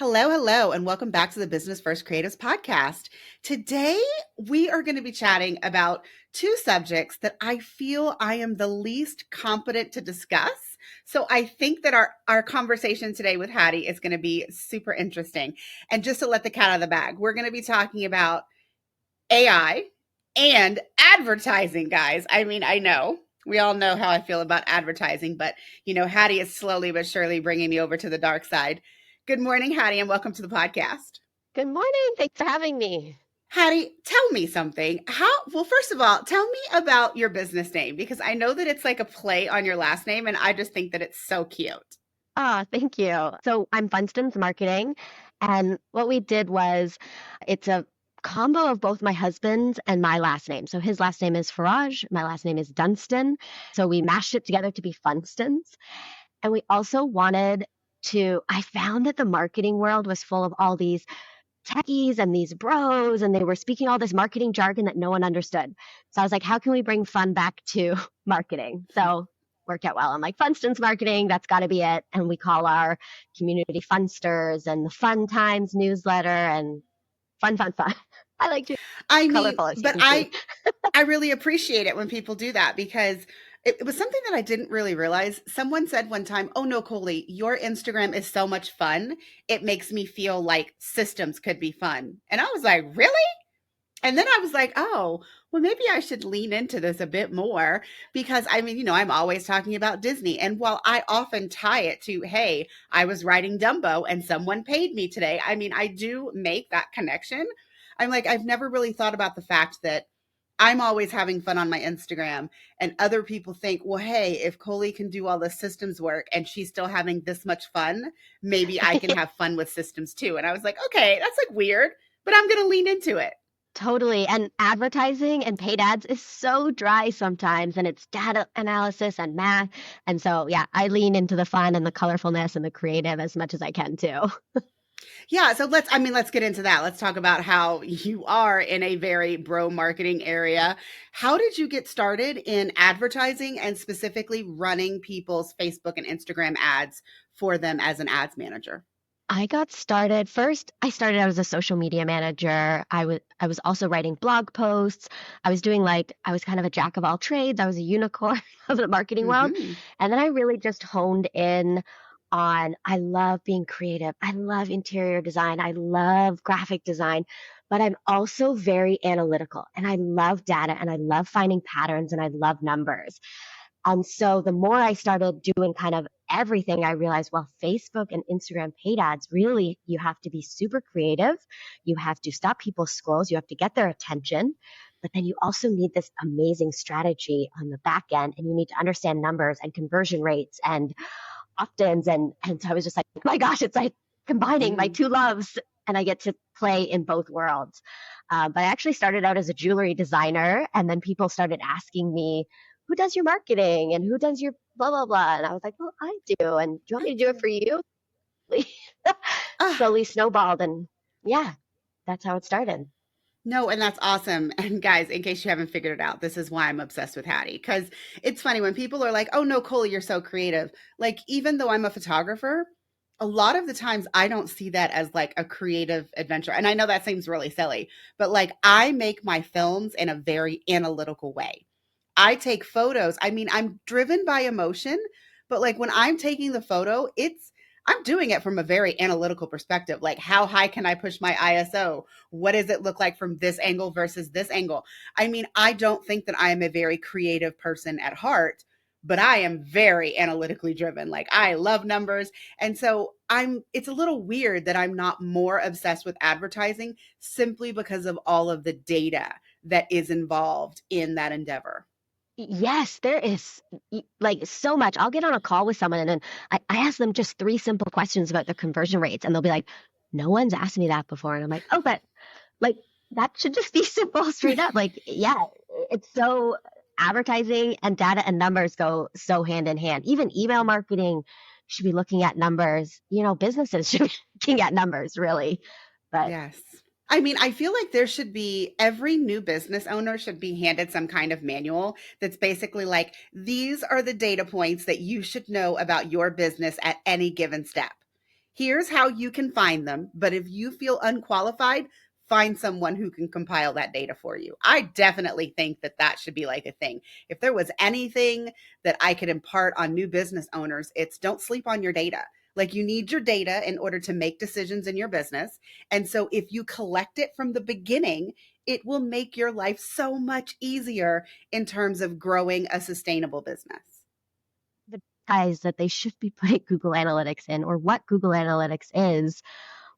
Hello, hello, and welcome back to the Business First Creatives podcast. Today, we are going to be chatting about two subjects that I feel I am the least competent to discuss. So I think that our conversation today with Hattie is going to be super interesting. And just to let the cat out of the bag, we're going to be talking about AI and advertising, guys. I mean, I know we all know how I feel about advertising, but Hattie is slowly but surely bringing me over to the dark side. Good morning, Hattie, and welcome to the podcast. Good morning. Thanks for having me. Hattie, tell me something. Well, first of all, tell me about your business name because I know that it's like a play on your last name, and I just think that it's so cute. Thank you. So I'm Funstans Marketing, and what we did was it's a combo of both my husband's and my last name. So his last name is Faraj, my last name is Dunstan. So we mashed it together to be Funstans. And we also I found that the marketing world was full of all these techies and these bros, and they were speaking all this marketing jargon that no one understood. So I was like, how can we bring fun back to marketing? So worked out well. I'm like, Funstans Marketing, that's got to be it. And we call our community Funsters and the Fun Times newsletter and fun, fun, fun. I like to I mean, colorful, as you but can see. I really appreciate it when people do that because it was something that I didn't really realize. Someone said one time, "Oh no, Colie, your Instagram is so much fun. It makes me feel like systems could be fun." And I was like, "Really?" And then I was like, "Oh, well, maybe I should lean into this a bit more because I mean, I'm always talking about Disney. And while I often tie it to, hey, I was writing Dumbo and someone paid me today, I mean, I do make that connection. I'm like, I've never really thought about the fact that I'm always having fun on my Instagram, and other people think, well, hey, if Colie can do all the systems work and she's still having this much fun, maybe I can have fun with systems too. And I was like, okay, that's like weird, but I'm going to lean into it. Totally. And advertising and paid ads is so dry sometimes, and it's data analysis and math. And so, yeah, I lean into the fun and the colorfulness and the creative as much as I can too. Yeah, so let's get into that. Let's talk about how you are in a very bro marketing area. How did you get started in advertising and specifically running people's Facebook and Instagram ads for them as an ads manager? I started out as a social media manager. I was also writing blog posts. I was kind of a jack of all trades. I was a unicorn of the marketing world. Mhm. And then I really just honed in on I love being creative. I love interior design. I love graphic design, but I'm also very analytical and I love data and I love finding patterns and I love numbers. And so the more I started doing kind of everything, I realized, well, Facebook and Instagram paid ads, really, you have to be super creative. You have to stop people's scrolls. You have to get their attention. But then you also need this amazing strategy on the back end, and you need to understand numbers and conversion rates and opt-ins. And so I was just like, oh my gosh, it's like combining my Mhm. two loves, and I get to play in both worlds. But I actually started out as a jewelry designer, and then people started asking me, who does your marketing and who does your blah blah blah, and I was like, well, I do, and do you want I me to do it do. for you? Ah, Slowly snowballed, and yeah, that's how it started. no, and that's awesome. And guys, in case you haven't figured it out, this is why I'm obsessed with Hattie. Because it's funny when people are like, oh no, Colie, you're so creative. Like, even though I'm a photographer, a lot of the times I don't see that as like a creative adventure. And I know that seems really silly, but like I make my films in a very analytical way. I take photos. I mean, I'm driven by emotion, but like when I'm taking the photo, I'm doing it from a very analytical perspective. Like, how high can I push my ISO? What does it look like from this angle versus this angle? I mean, I don't think that I am a very creative person at heart, but I am very analytically driven. Like, I love numbers. And so it's a little weird that I'm not more obsessed with advertising simply because of all of the data that is involved in that endeavor. Yes, there is like so much. I'll get on a call with someone and then I ask them just three simple questions about their conversion rates, and they'll be like, no one's asked me that before. And I'm like, oh, but like that should just be simple, straight up. Like, yeah, it's so advertising and data and numbers go so hand in hand. Even email marketing should be looking at numbers. Businesses should be looking at numbers, really. But Yes. I mean, I feel like every new business owner should be handed some kind of manual that's basically like, these are the data points that you should know about your business at any given step. Here's how you can find them. But if you feel unqualified, find someone who can compile that data for you. I definitely think that that should be like a thing. If there was anything that I could impart on new business owners, it's don't sleep on your data. Like you need your data in order to make decisions in your business. And so if you collect it from the beginning, it will make your life so much easier in terms of growing a sustainable business. The guys that they should be putting Google Analytics in, or what Google Analytics is,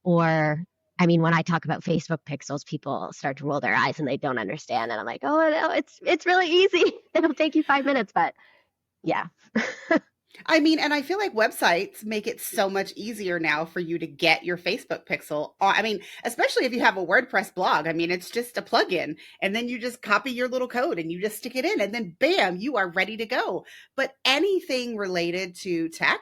or I mean, when I talk about Facebook pixels, people start to roll their eyes and they don't understand. And I'm like, oh no, it's really easy. It'll take you 5 minutes, but yeah. I mean, and I feel like websites make it so much easier now for you to get your Facebook pixel. I mean, especially if you have a WordPress blog. I mean, it's just a plugin, and then you just copy your little code and you just stick it in, and then bam, you are ready to go. But anything related to tech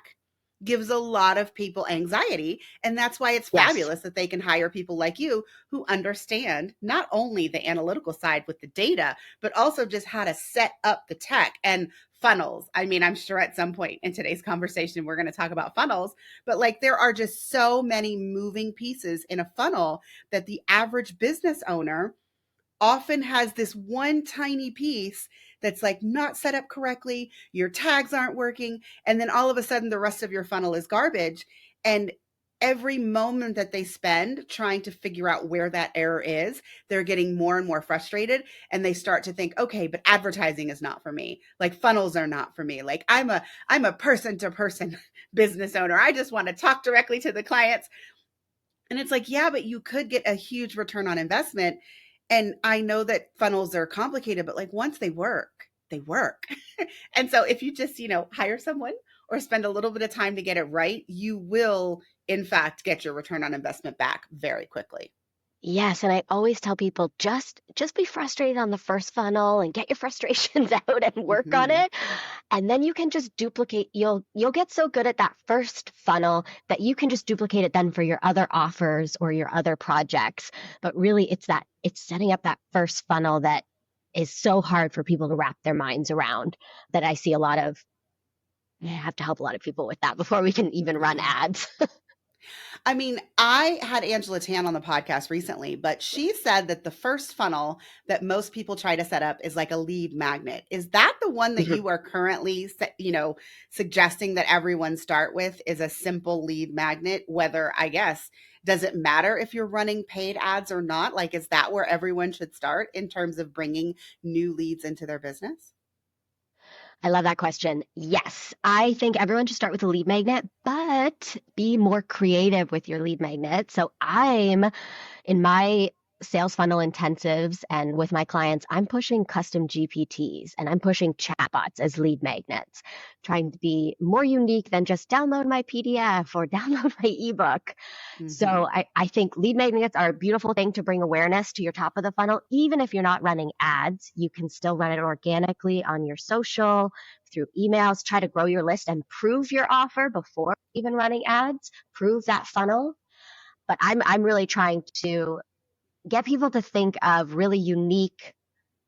gives a lot of people anxiety. And that's why it's Yes. fabulous that they can hire people like you who understand not only the analytical side with the data, but also just how to set up the tech and funnels. I mean, I'm sure at some point in today's conversation, we're going to talk about funnels, but like there are just so many moving pieces in a funnel that the average business owner often has this one tiny piece that's like not set up correctly, your tags aren't working, and then all of a sudden the rest of your funnel is garbage. And every moment that they spend trying to figure out where that error is, they're getting more and more frustrated, and they start to think, okay, but advertising is not for me. Like funnels are not for me. Like I'm a person to person business owner. I just want to talk directly to the clients. And it's like, yeah, but you could get a huge return on investment. And I know that funnels are complicated, but like once they work, they work. And so if you just, hire someone or spend a little bit of time to get it right, you will, in fact, get your return on investment back very quickly. Yes, and I always tell people just be frustrated on the first funnel and get your frustrations out and work on Hmm. it. And then you can just duplicate, you'll get so good at that first funnel that you can just duplicate it then for your other offers or your other projects. But really it's setting up that first funnel that is so hard for people to wrap their minds around, that I see a lot of I have to help a lot of people with that before we can even run Yeah. ads. I mean, I had Angela Tan on the podcast recently, but she said that the first funnel that most people try to set up is like a lead magnet. Is that the one that you are currently, suggesting that everyone start with is a simple lead magnet? Whether, I guess, does it matter if you're running paid ads or not? Like, is that where everyone should start in terms of bringing new leads into their business? I love that question. Yes, I think everyone should start with a lead magnet, but be more creative with your lead magnet. So I'm in my sales funnel intensives and with my clients, I'm pushing custom GPTs and I'm pushing chatbots as lead magnets, trying to be more unique than just download my PDF or download my ebook. Hmm. So I think lead magnets are a beautiful thing to bring awareness to your top of the funnel. Even if you're not running ads, you can still run it organically on your social, through emails, try to grow your list and prove your offer before even running ads, prove that funnel. But I'm really trying to get people to think of really unique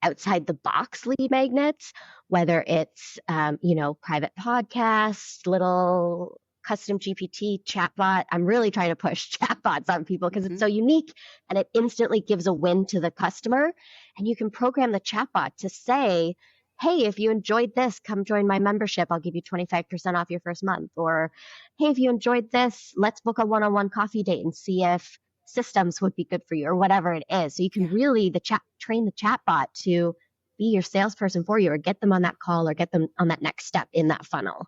outside the box lead magnets, whether it's, private podcasts, little custom GPT chatbot. I'm really trying to push chatbots on people because it's Hmm. so unique and it instantly gives a win to the customer. And you can program the chatbot to say, hey, if you enjoyed this, come join my membership. I'll give you 25% off your first month. Or, hey, if you enjoyed this, let's book a one on one coffee date and see if systems would be good for you or whatever it is. So you can Yeah. really train the chatbot to be your salesperson for you or get them on that call or get them on that next step in that funnel.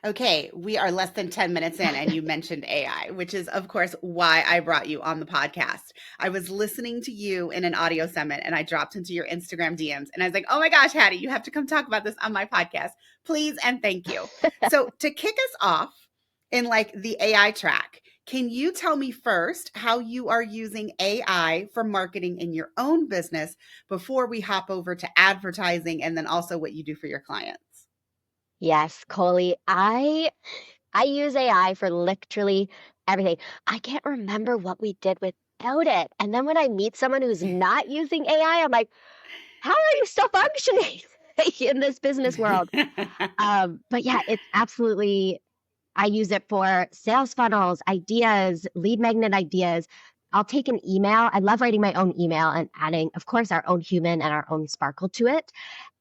Okay, we are less than 10 minutes in, and you mentioned AI, which is, of course, why I brought you on the podcast. I was listening to you in an audio summit, and I dropped into your Instagram DMs, and I was like, oh my gosh, Hattie, you have to come talk about this on my podcast. Please and thank you. So, to kick us off in like the AI track, can you tell me first how you are using AI for marketing in your own business before we hop over to advertising and then also what you do for your clients? Yes, Colie, I use AI for literally everything. I can't remember what we did without it. And then when I meet someone who's not using AI, I'm like, how are you still functioning in this business world? But yeah, it's absolutely. I use it for sales funnels, ideas, lead magnet ideas. I'll take an email. I love writing my own email and adding, of course, our own human and our own sparkle to it.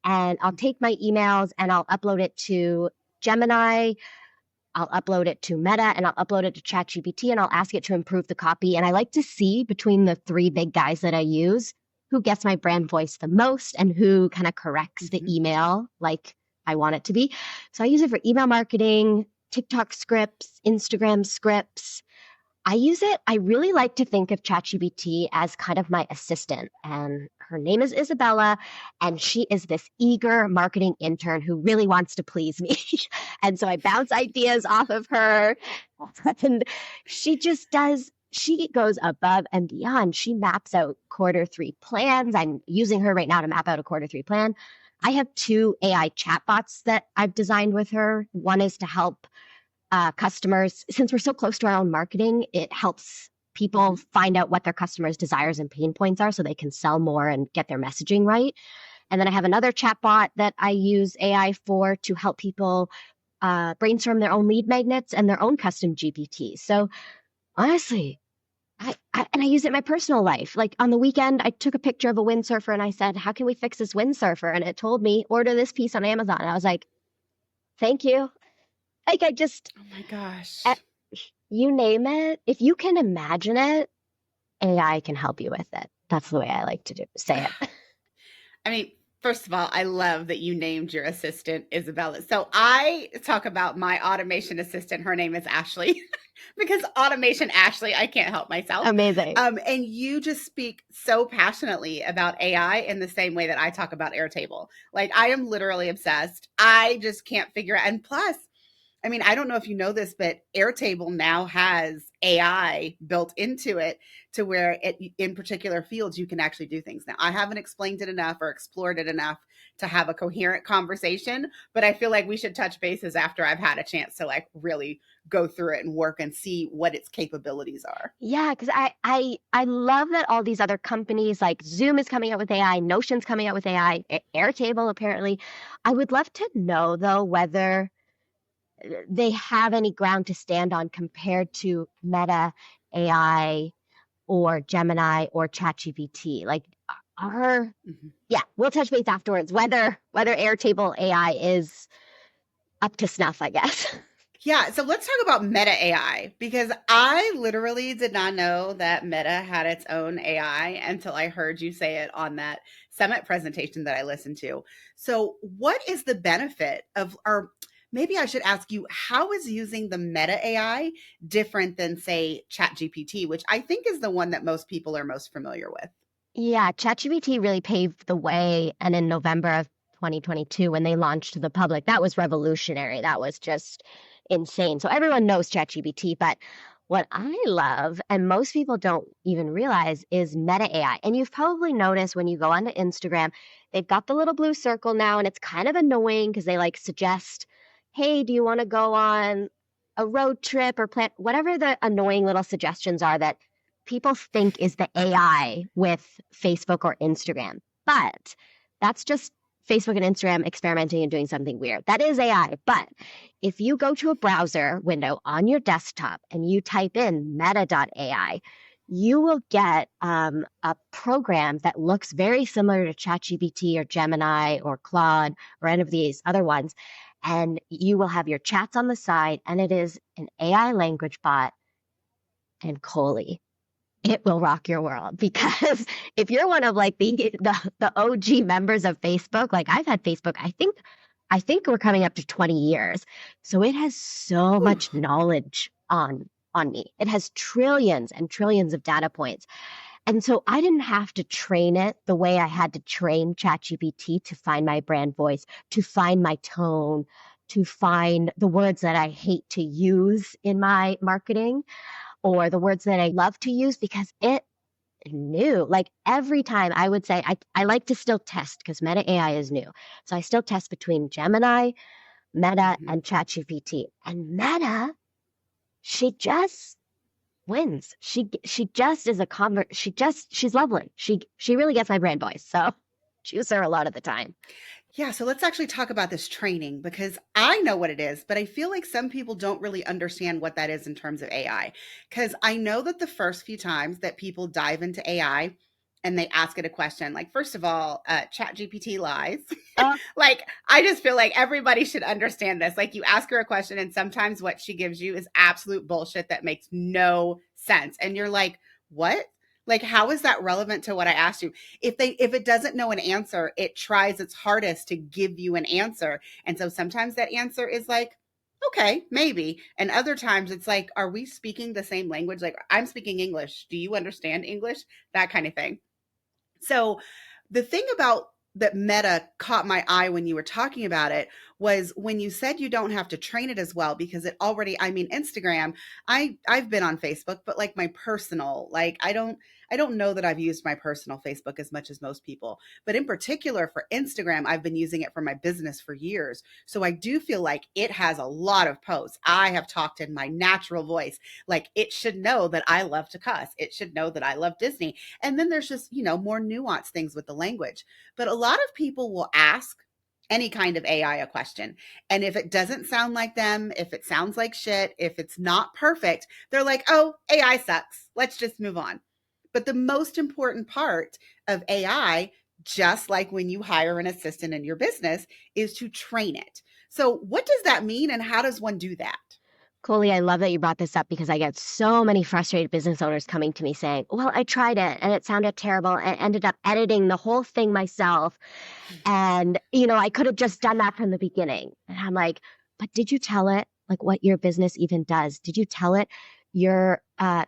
And I'll take my emails and I'll upload it to Gemini. I'll upload it to Meta and I'll upload it to ChatGPT and I'll ask it to improve the copy. And I like to see between the three big guys that I use who gets my brand voice the most and who kind of corrects the Mhm. email like I want it to be. So I use it for email marketing, TikTok scripts, Instagram scripts. I use it. I really like to think of ChatGPT as kind of my assistant, and her name is Isabella, and she is this eager marketing intern who really wants to please me. And so I bounce ideas off of her, and she just does. She goes above and beyond. She maps out quarter 3 plans. I'm using her right now to map out a quarter 3 plan. I have 2 AI chatbots that I've designed with her. One is to help customers, since we're so close to our own marketing, it helps people Mhm. find out what their customers' desires and pain points are so they can sell more and get their messaging right. And then I have another chatbot that I use AI for to help people brainstorm their own lead magnets and their own custom GPTs. So honestly, and I use it in my personal life. Like on the weekend, I took a picture of a windsurfer and I said, "How can we fix this windsurfer?" And it told me, "Order this piece on Amazon." And I was like, "Thank you." Like I just, Oh my eh, gosh. you name it, if you can imagine it, AI can help you with it. That's the way I like to say it. I mean, first of all, I love that you named your assistant Isabella. So I talk about my automation assistant. Her name is Ashley because automation Ashley, I can't help myself. Amazing. And you just speak so passionately about AI in the same way that I talk about Airtable. Like I am literally obsessed. I just can't figure out. And plus, I mean, I don't know if you know this, but Airtable now has AI built into it to where in particular fields you can actually do things. Now, I haven't explained it enough or explored it enough to have a coherent conversation, but I feel like we should touch bases after I've had a chance to like really go through it and work and see what its capabilities are. Yeah, because I love that all these other companies like Zoom is coming out with AI, Notion's coming out with AI, Airtable apparently. I would love to know though whether they have any ground to stand on compared to Meta AI or Gemini or ChatGPT. Like are Mhm. yeah, we'll touch base afterwards whether Airtable AI is up to snuff, I guess. Yeah, so let's talk about Meta AI because I literally did not know that Meta had its own AI until I heard you say it on that summit presentation that I listened to. So, what is the benefit of, or maybe I should ask you, how is using the Meta AI different than, say, ChatGPT, which I think is the one that most people are most familiar with? Yeah, ChatGPT really paved the way. And in November of 2022, when they launched to the public, that was revolutionary. That was just insane. So everyone knows ChatGPT, but what I love, and most people don't even realize, is Meta AI. And you've probably noticed when you go onto Instagram, they've got the little blue circle now, and it's kind of annoying because they like suggest, hey, do you want to go on a road trip or plan whatever the annoying little suggestions are that people think is the AI with Facebook or Instagram. But that's just Facebook and Instagram experimenting and doing something weird. That is AI. But if you go to a browser window on your desktop and you type in meta.ai, you will get a program that looks very similar to ChatGPT or Gemini or Claude or any of these other ones. And you will have your chats on the side, and it is an AI language bot and Colie. It will rock your world because if you're one of like the OG members of Facebook, like I've had Facebook, I think we're coming up to 20 years. So it has so Whew. much knowledge on me. It has trillions and trillions of data points. And so I didn't have to train it the way I had to train ChatGPT to find my brand voice, to find my tone, to find the words that I hate to use in my marketing or the words that I love to use because it knew. Like every time I would say, I like to still test because Meta AI is new. So I still test between Gemini, Meta, Mhm. and ChatGPT. And Meta, she just wins. She just is a convert. She's lovely. She really gets my brand voice. So juicer a lot of the time. Yeah, so let's actually talk about this training because I know what it is, but I feel like some people don't really understand what that is in terms of AI. Because I know that the first few times that people dive into AI and they ask it a question, like, first of all, ChatGPT lies. Oh, Like, I just feel like everybody should understand this. Like, you ask her a question, and sometimes what she gives you is absolute bullshit that makes no sense. And you're like, what? Like, how is that relevant to what I asked you? If it doesn't know an answer, it tries its hardest to give you an answer. And so sometimes that answer is like, okay, maybe. And other times it's like, are we speaking the same language? Like, I'm speaking English. Do you understand English? That kind of thing. So the thing about that Meta caught my eye when you were talking about it was when you said you don't have to train it as well because it already, I mean, Instagram, I've been on Facebook, but like my personal, like I don't know that I've used my personal Facebook as much as most people, but in particular for Instagram, I've been using it for my business for years. So I do feel like it has a lot of posts. I have talked in my natural voice. Like it should know that I love to cuss. It should know that I love Disney. And then there's just, more nuanced things with the language. But a lot of people will ask any kind of AI a question. And if it doesn't sound like them, if it sounds like shit, if it's not perfect, they're like, oh, AI sucks. Let's just move on. But the most important part of AI, just like when you hire an assistant in your business, is to train it. So, what does that mean and how does one do that? Colie, I love that you brought this up because I get so many frustrated business owners coming to me saying, well, I tried it and it sounded terrible and ended up editing the whole thing myself. And, I could have just done that from the beginning. And I'm like, but did you tell it like what your business even does? Did you tell it your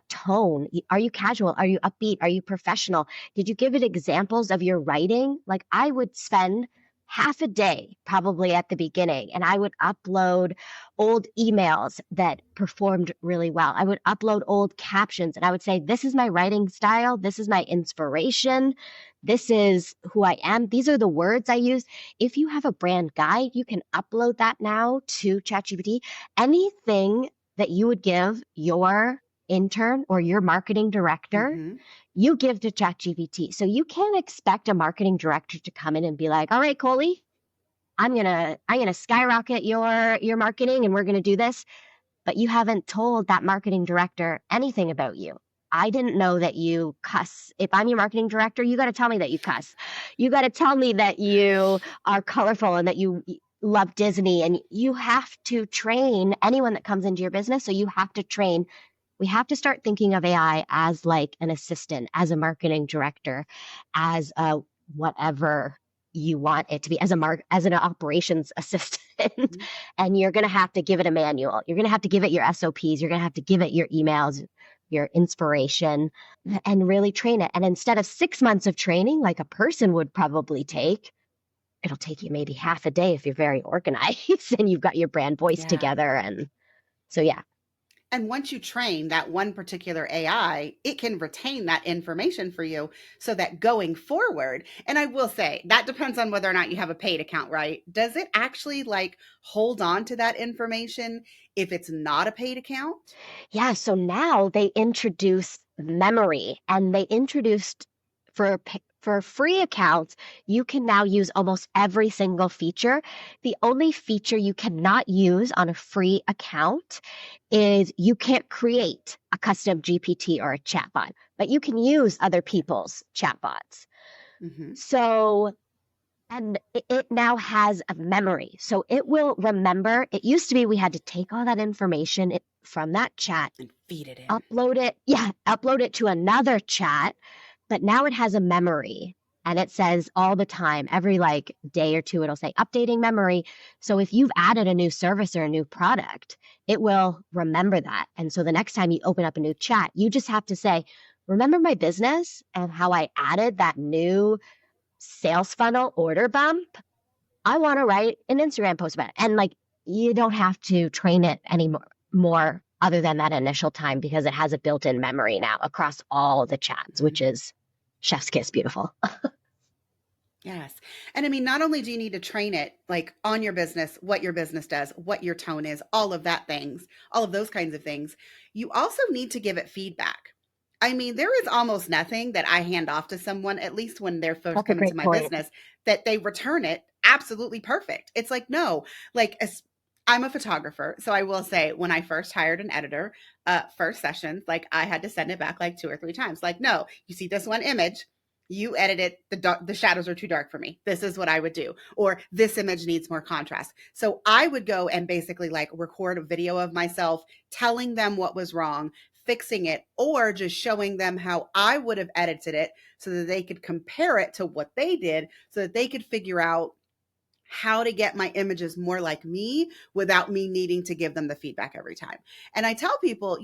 tone? Are you casual? Are you upbeat? Are you professional? Did you give it examples of your writing? Like I would spend half a day probably at the beginning and I would upload old emails that performed really well. I would upload old captions and I would say, this is my writing style. This is my inspiration. This is who I am. These are the words I use. If you have a brand guide, you can upload that now to ChatGPT. Anything that you would give your intern or your marketing director, Mm-hmm. you give to ChatGPT. So you can't expect a marketing director to come in and be like, all right, Colie, I'm gonna skyrocket your marketing and we're gonna do this, but you haven't told that marketing director anything about you. I didn't know that you cuss. If I'm your marketing director, you got to tell me that you cuss. You got to tell me that you are colorful and that you love Disney. And you have to train anyone that comes into your business. So you have to train. We have to start thinking of AI as like an assistant, as a marketing director, as a whatever you want it to be, as an operations assistant. Mm-hmm. And you're going to have to give it a manual. You're going to have to give it your SOPs. You're going to have to give it your emails, your inspiration, and really train it. And instead of 6 months of training, like a person would probably take, it'll take you maybe half a day if you're very organized and you've got your brand voice Yeah. together. And so, yeah. And once you train that one particular AI, it can retain that information for you so that going forward, and I will say that depends on whether or not you have a paid account, right? Does it actually like hold on to that information if it's not a paid account? Yeah, so now they introduced memory and they introduced for free accounts, you can now use almost every single feature. The only feature you cannot use on a free account is you can't create a custom GPT or a chatbot, but you can use other people's chatbots. Mm-hmm. So and it now has a memory. So it will remember. It used to be we had to take all that information from that chat, And feed it in. upload it. Yeah, upload it to another chat. But now it has a memory and it says all the time, every like day or two, it'll say updating memory. So if you've added a new service or a new product, it will remember that. And so the next time you open up a new chat, you just have to say, remember my business and how I added that new sales funnel order bump? I want to write an Instagram post about it. And like, you don't have to train it anymore more other than that initial time because it has a built-in memory now across all the chats, Mm-hmm. which is chef's kiss beautiful. Yes. And I mean, not only do you need to train it like on your business, what your business does, what your tone is, all of that things, all of those kinds of things, you also need to give it feedback. I mean, there is almost nothing that I hand off to someone, at least when they're first That's a coming to great my point. business, that they return it absolutely perfect. It's like, no, like I'm a photographer. So I will say, when I first hired an editor, first sessions, like I had to send it back like 2 or 3 times. Like, no, you see this one image, you edit it, the shadows are too dark for me. This is what I would do. Or this image needs more contrast. So I would go and basically like record a video of myself telling them what was wrong, fixing it, or just showing them how I would have edited it so that they could compare it to what they did so that they could figure out how to get my images more like me without me needing to give them the feedback every time. And I tell people,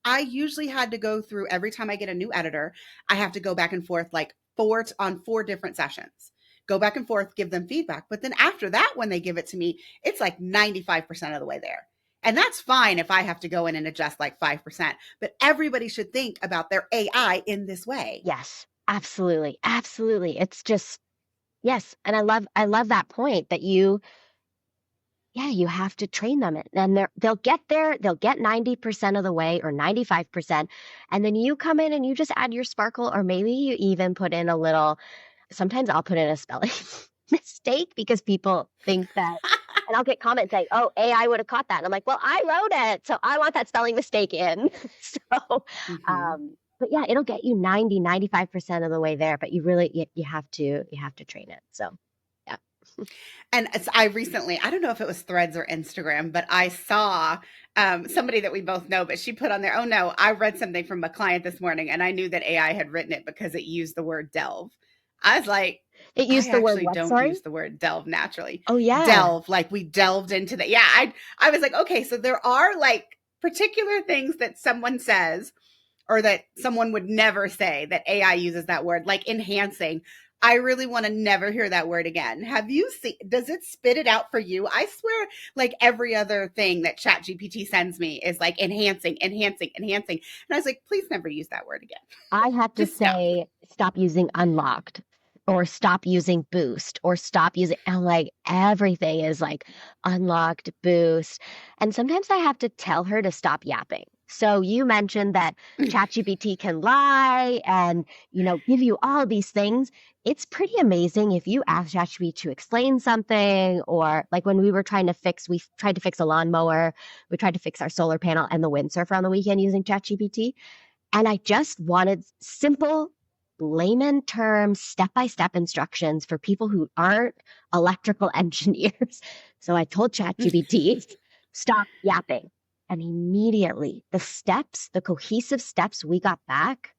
I usually had to go through every time I get a new editor, I have to go back and forth like four different sessions. Go back and forth, give them feedback. But then after that, when they give it to me, it's like 95% of the way there. And that's fine if I have to go in and adjust like 5%. But everybody should think about their AI in this way. Yes, absolutely. Absolutely. It's just, yes. And I love that point that yeah, you have to train them. And they'll get there, they'll get 90% of the way or 95%. And then you come in and you just add your sparkle, or maybe you even put in a little, sometimes I'll put in a spelling mistake because people think that, and I'll get comments saying, oh, AI would have caught that. And I'm like, well, I wrote it. So I want that spelling mistake in. So, Mm-hmm. but yeah, it'll get you 95% of the way there, but you have to train it. So yeah. And I recently, I don't know if it was Threads or Instagram, but I saw somebody that we both know, but she put on there, oh no, I read something from a client this morning and I knew that AI had written it because it used the word delve. I was like, It I used the word actually what, don't sorry? use the word delve naturally. Oh yeah. Delve, like we delved into the, yeah, I was like, okay, so there are like particular things that someone says or that someone would never say that AI uses that word, like enhancing. I really want to never hear that word again. Have you seen, does it spit it out for you? I swear, like every other thing that ChatGPT sends me is like enhancing, enhancing, enhancing. And I was like, please never use that word again. I have to Just stop. say stop using unlocked or stop using boost or stop using, and like everything is like unlocked, boost. And sometimes I have to tell her to stop yapping. So you mentioned that ChatGPT can lie and, give you all these things. It's pretty amazing if you ask ChatGPT to explain something, or like when we tried to fix a lawnmower, we tried to fix our solar panel and the windsurfer on the weekend using ChatGPT. And I just wanted simple layman terms, step by step instructions for people who aren't electrical engineers. So I told ChatGPT, stop yapping. And immediately the cohesive steps we got back,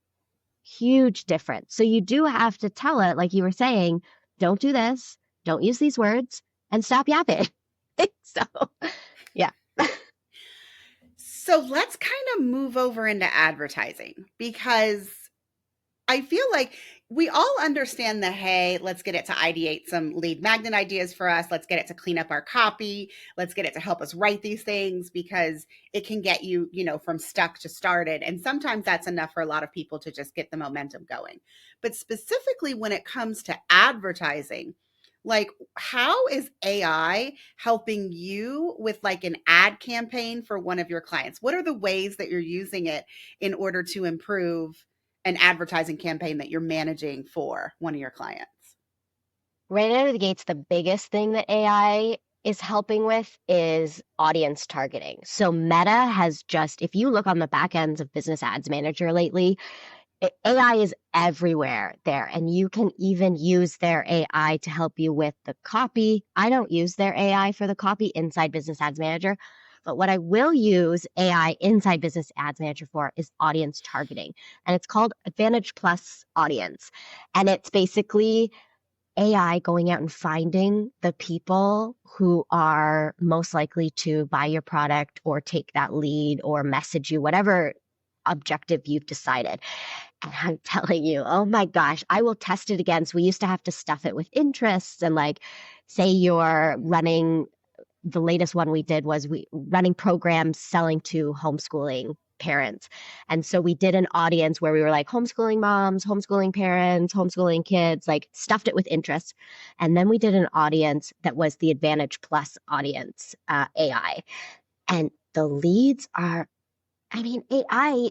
huge difference. So you do have to tell it, like you were saying, don't do this, don't use these words, and stop yapping. So, yeah. So let's kind of move over into advertising because I feel like we all understand the hey, let's get it to ideate some lead magnet ideas for us. Let's get it to clean up our copy. Let's get it to help us write these things because it can get you, from stuck to started. And sometimes that's enough for a lot of people to just get the momentum going. But specifically when it comes to advertising, like how is AI helping you with like an ad campaign for one of your clients? What are the ways that you're using it in order to improve an advertising campaign that you're managing for one of your clients? Right out of the gates, the biggest thing that AI is helping with is audience targeting. So Meta has just, if you look on the back ends of Business Ads Manager lately, AI is everywhere there, and you can even use their AI to help you with the copy. I don't use their AI for the copy inside Business Ads Manager, but what I will use AI inside Business Ads Manager for is audience targeting, and it's called Advantage Plus Audience. And it's basically AI going out and finding the people who are most likely to buy your product or take that lead or message you, whatever objective you've decided. And I'm telling you, oh my gosh, I will test it again. So we used to have to stuff it with interests, and like, say you're running, the latest one we did was we running programs selling to homeschooling parents. And so we did an audience where we were like homeschooling moms, homeschooling parents, homeschooling kids, like stuffed it with interest. And then we did an audience that was the Advantage Plus audience, AI. And the leads are, I mean, AI,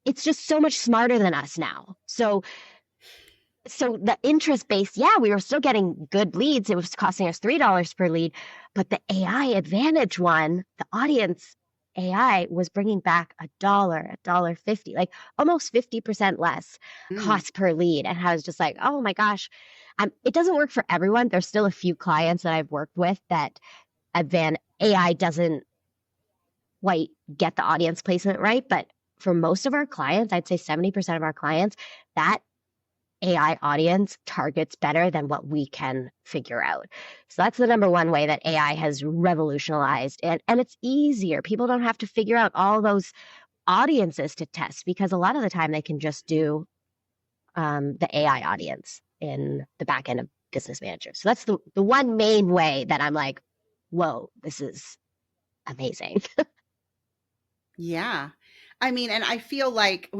it's just so much smarter than us now. So the interest based, yeah, we were still getting good leads. It was costing us $3 per lead, but the AI Advantage one, the audience AI was bringing back $1.50, like almost 50% less Mm, cost per lead. And I was just like, oh my gosh, it doesn't work for everyone. There's still a few clients that I've worked with that AI doesn't quite get the audience placement right. But for most of our clients, I'd say 70% of our clients, that AI audience targets better than what we can figure out. So that's the number one way that AI has revolutionized, and it's easier. People don't have to figure out all those audiences to test because a lot of the time they can just do the AI audience in the back end of Business Manager. So that's the one main way that I'm like, whoa, this is amazing. yeah. I mean, and I feel like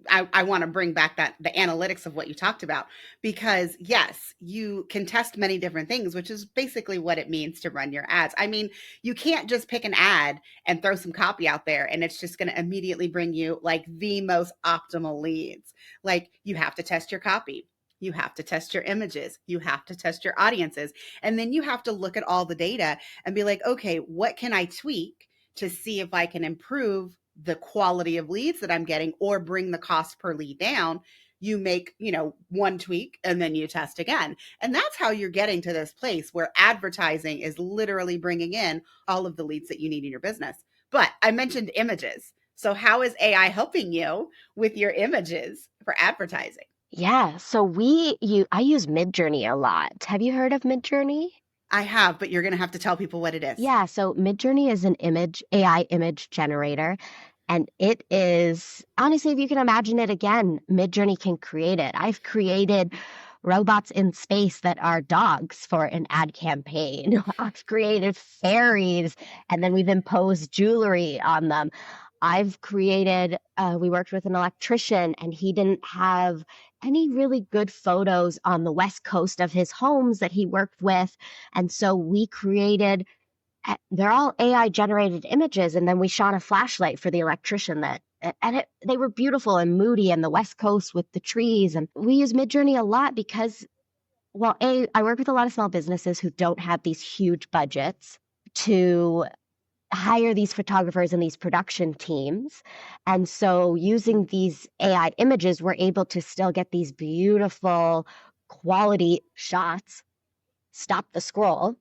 I want to bring back that the analytics of what you talked about, because yes, you can test many different things, which is basically what it means to run your ads. I mean, you can't just pick an ad and throw some copy out there and it's just going to immediately bring you like the most optimal leads. Like, you have to test your copy. You have to test your images. You have to test your audiences. And then you have to look at all the data and be like, okay, what can I tweak to see if I can improve the quality of leads that I'm getting or bring the cost per lead down. You make, one tweak and then you test again. And that's how you're getting to this place where advertising is literally bringing in all of the leads that you need in your business. But I mentioned images. So how is AI helping you with your images for advertising? Yeah, so I use MidJourney a lot. Have you heard of MidJourney? I have, but you're going to have to tell people what it is. Yeah, so MidJourney is an AI image generator. And it is, honestly, if you can imagine it again, MidJourney can create it. I've created robots in space that are dogs for an ad campaign. I've created fairies, and then we've imposed jewelry on them. We worked with an electrician, and he didn't have any really good photos on the west coast of his homes that he worked with. And so we created they're all AI generated images. And then we shot a flashlight for the electrician they were beautiful and moody and the West Coast with the trees. And we use MidJourney a lot because, well, I work with a lot of small businesses who don't have these huge budgets to hire these photographers and these production teams. And so using these AI images, we're able to still get these beautiful quality shots, stop the scroll,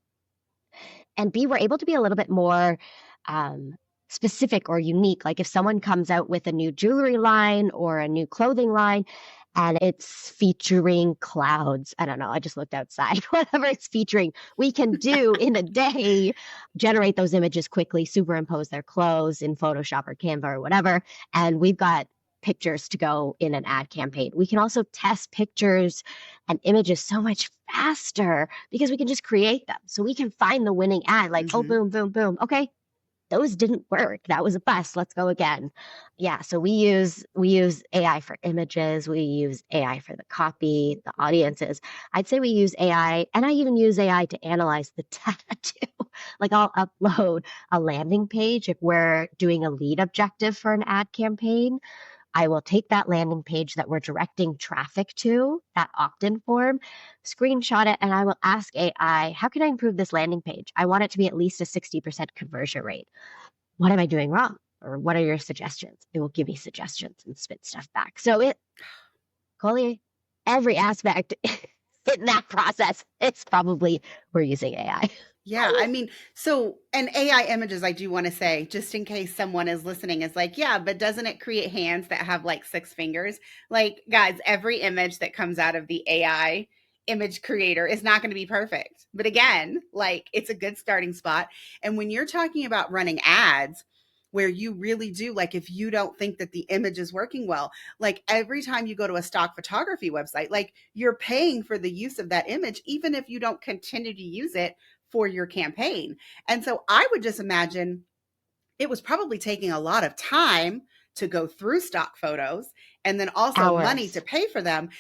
and B, we're able to be a little bit more um, specific or unique. Like if someone comes out with a new jewelry line or a new clothing line and it's featuring clouds, I don't know, I just looked outside, whatever it's featuring, we can do in a day, generate those images quickly, superimpose their clothes in Photoshop or Canva or whatever. And we've got pictures to go in an ad campaign. We can also test pictures and images so much faster because we can just create them. So we can find the winning ad, like, oh, Mm-hmm. boom, boom, boom. Okay, those didn't work. That was a bust. Let's go again. Yeah, so we use AI for images, we use AI for the copy, the audiences. I'd say we use AI, and I even use AI to analyze the data too. Like I'll upload a landing page if we're doing a lead objective for an ad campaign. I will take that landing page that we're directing traffic to, that opt-in form, screenshot it, and I will ask AI, how can I improve this landing page? I want it to be at least a 60% conversion rate. What am I doing wrong? Or what are your suggestions? It will give me suggestions and spit stuff back. Colie, every aspect in that process, it's probably we're using AI. Yeah, I mean, and AI images, I do want to say, just in case someone is listening, is like, yeah, but doesn't it create hands that have like six fingers? Like, guys, every image that comes out of the AI image creator is not going to be perfect. But again, like, it's a good starting spot. And when you're talking about running ads, where you really do, like, if you don't think that the image is working well, like every time you go to a stock photography website, like you're paying for the use of that image, even if you don't continue to use it for your campaign. And so I would just imagine it was probably taking a lot of time to go through stock photos and then also money to Hours. pay for them.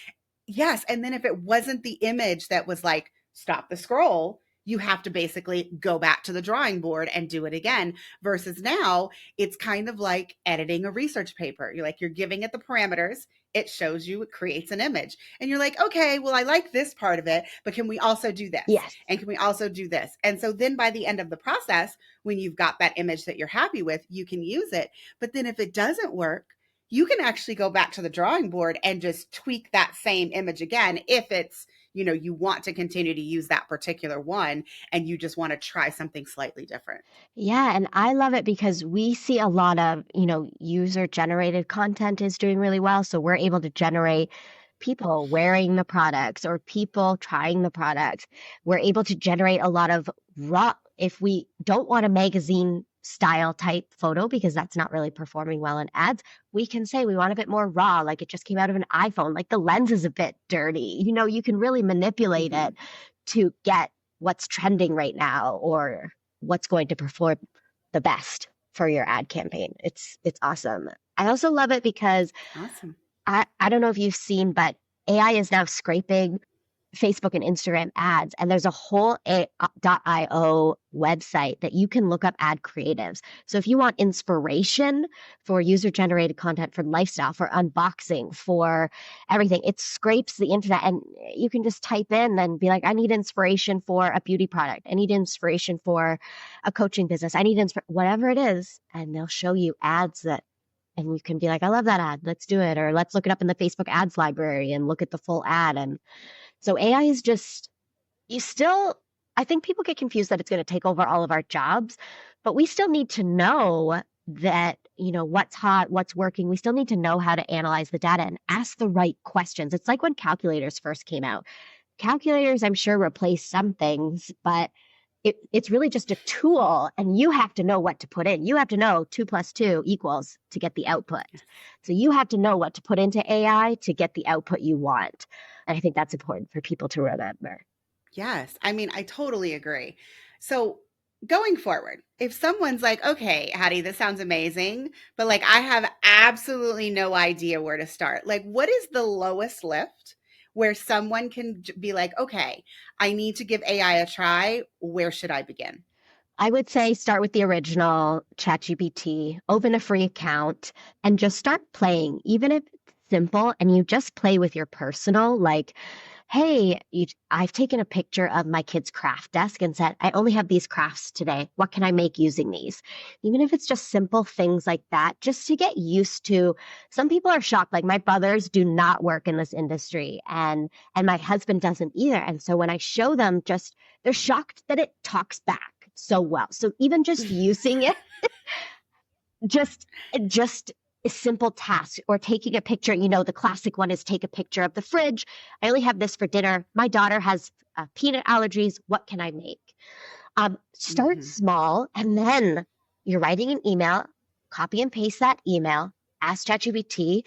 Yes. And then if it wasn't the image that was like, stop the scroll, you have to basically go back to the drawing board and do it again. Versus now, it's kind of like editing a research paper. You're like, you're giving it the parameters, it shows you, it creates an image. And you're like, okay, well, I like this part of it, but can we also do this? Yes. And can we also do this? And so then by the end of the process, when you've got that image that you're happy with, you can use it. But then if it doesn't work, you can actually go back to the drawing board and just tweak that same image again if it's, you want to continue to use that particular one and you just want to try something slightly different. Yeah, and I love it because we see a lot of, user generated content is doing really well. So we're able to generate people wearing the products or people trying the products. We're able to generate a lot of raw, if we don't want a magazine style type photo because that's not really performing well in ads, we can say we want a bit more raw, like it just came out of an iPhone, like the lens is a bit dirty. You can really manipulate Mm-hmm. it to get what's trending right now or what's going to perform the best for your ad campaign. It's awesome. I also love it because Awesome. I don't know if you've seen, but AI is now scraping Facebook and Instagram ads, and there's a whole .io website that you can look up ad creatives. So if you want inspiration for user-generated content, for lifestyle, for unboxing, for everything, it scrapes the internet, and you can just type in and be like, I need inspiration for a beauty product. I need inspiration for a coaching business. I need whatever it is, and they'll show you ads that. And you can be like, I love that ad. Let's do it. Or let's look it up in the Facebook ads library and look at the full ad. And so AI is just, I think people get confused that it's going to take over all of our jobs, but we still need to know that, what's hot, what's working. We still need to know how to analyze the data and ask the right questions. It's like when calculators first came out. Calculators, I'm sure, replaced some things, but it's really just a tool and you have to know what to put in. You have to know 2 + 2 equals to get the output. So you have to know what to put into AI to get the output you want. And I think that's important for people to remember. Yes. I mean, I totally agree. So going forward, if someone's like, okay, Hattie, this sounds amazing, but like I have absolutely no idea where to start. Like, what is the lowest lift where someone can be like, okay, I need to give AI a try. Where should I begin? I would say start with the original ChatGPT, open a free account, and just start playing, even if it's simple and you just play with your personal, like, hey, I've taken a picture of my kid's craft desk and said, I only have these crafts today. What can I make using these? Even if it's just simple things like that, just to get used to. Some people are shocked. Like my brothers do not work in this industry and my husband doesn't either. And so when I show them, just they're shocked that it talks back so well. So even just using it, just a simple task or taking a picture. The classic one is take a picture of the fridge. I only have this for dinner. My daughter has peanut allergies. What can I make? Start Mm-hmm. small, and then you're writing an email, copy and paste that email, ask ChatGPT,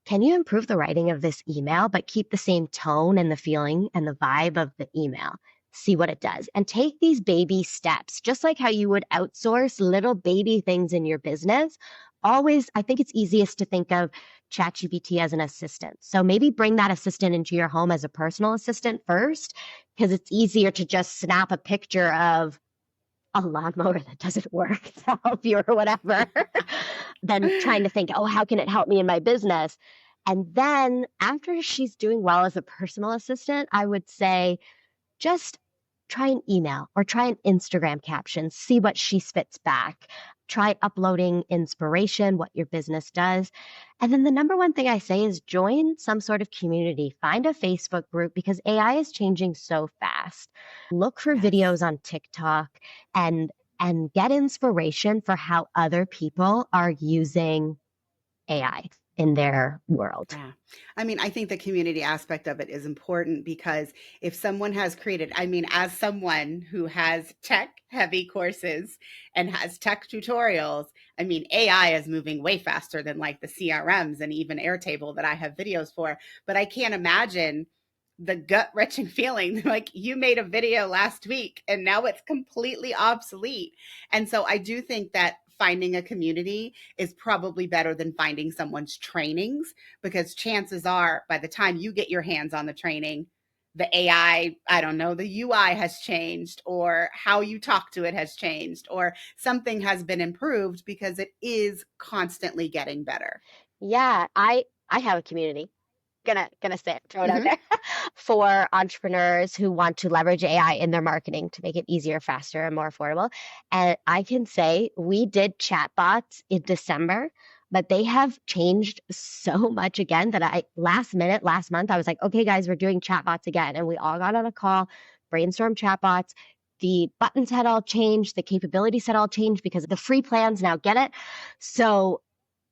can you improve the writing of this email, but keep the same tone and the feeling and the vibe of the email? See what it does. And take these baby steps, just like how you would outsource little baby things in your business. Always, I think it's easiest to think of ChatGPT as an assistant. So maybe bring that assistant into your home as a personal assistant first, because it's easier to just snap a picture of a lawnmower that doesn't work to help you or whatever than trying to think, oh, how can it help me in my business? And then after she's doing well as a personal assistant, I would say just try an email or try an Instagram caption, see what she spits back. Try uploading inspiration, what your business does. And then the number one thing I say is join some sort of community. Find a Facebook group because AI is changing so fast. Look for Yes. videos on TikTok and get inspiration for how other people are using AI in their world. Yeah. I mean, I think the community aspect of it is important because if someone has created, I mean, as someone who has tech heavy courses and has tech tutorials, I mean, AI is moving way faster than like the CRMs and even Airtable that I have videos for. But I can't imagine the gut wrenching feeling like you made a video last week and now it's completely obsolete. And so I do think that finding a community is probably better than finding someone's trainings because chances are by the time you get your hands on the training, the AI, I don't know, the UI has changed, or how you talk to it has changed, or something has been improved because it is constantly getting better. Yeah, I have a community. Gonna say it, throw it out Hmm. there for entrepreneurs who want to leverage AI in their marketing to make it easier, faster, and more affordable. And I can say we did chatbots in December, but they have changed so much again that I last minute last month I was like, okay, guys, we're doing chatbots again, and we all got on a call, brainstorm chatbots. The buttons had all changed, the capabilities had all changed because the free plans now get it. So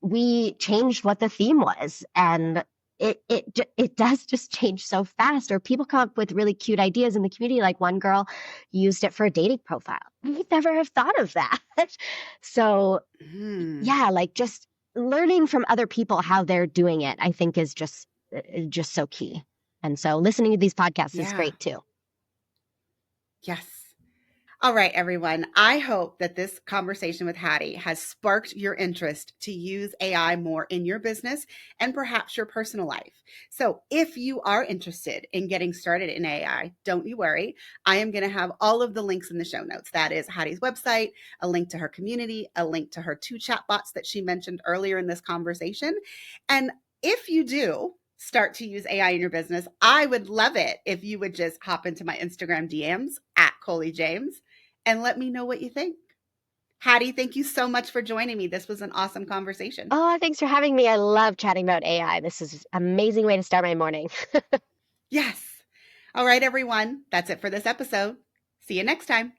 we changed what the theme was, and it does just change so fast. Or people come up with really cute ideas in the community. Like one girl used it for a dating profile. We'd never have thought of that. So Hmm. yeah, like just learning from other people how they're doing it, I think is just so key. And so listening to these podcasts is Yeah. great too. Yes. All right, everyone. I hope that this conversation with Hattie has sparked your interest to use AI more in your business and perhaps your personal life. So, if you are interested in getting started in AI, don't you worry. I am going to have all of the links in the show notes. That is Hattie's website, a link to her community, a link to her two chatbots that she mentioned earlier in this conversation. And if you do start to use AI in your business, I would love it if you would just hop into my Instagram DMs at Colie James and let me know what you think. Hattie, thank you so much for joining me. This was an awesome conversation. Oh, thanks for having me. I love chatting about AI. This is an amazing way to start my morning. Yes. All right, everyone. That's it for this episode. See you next time.